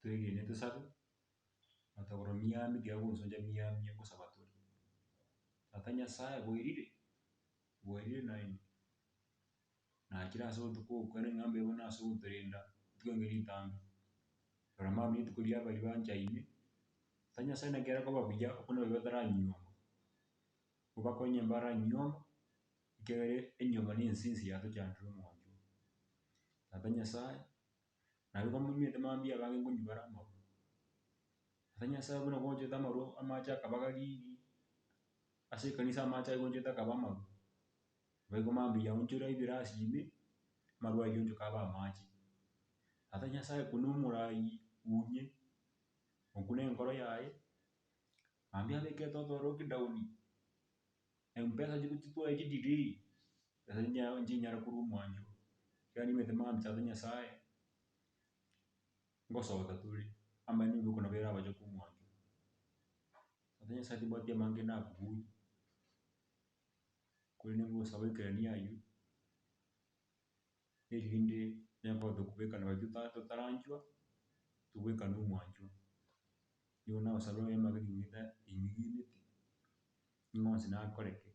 twegene tosabe otogoro miami tiga gonsonja miami nkosaba tore. Tata Nyasaye bwaerire naende nachire ase obotuko okwana eng'ambo eye bono ase ogotorenda twenge ritambe. Rora mama rituko ria baria banchaine, tata Nyasaye naki ere koba buya okwo na baria bataranyuoma, obakonye mbaranyuoma ekiagera enyoma na ensinsi yatochandire omonto. Tata Nyasaye nabi komoimiete mambia abange nkonywa bare amabu. Tata Nyasaye buna goanchete amaru amache akaba garirii ase ekanisa amache aywo goanchete akaba amabu, igo mambia onchore ebirasi ime amaru aywo onchoka abe amache. Tata Nyasaye kune omorai unye okune enkoro yaye mambia abeke totoro lockdowni empesa chitwae chidelay ase nchinyara korwa mwancho iga naemanyete mambia tata Nyasaye nkosota tore amaene nabwo okonabera abachoka omwancho. Tata Nyasaye tibwati amange nakobori korende nkogosaba ekereni yaywo erinde nyenkogota kobekana baria totaranchwa tobwekane omwancho. Igo nagosaba embaga nigo ng'ete enyugenete ng'e onsi nakoreke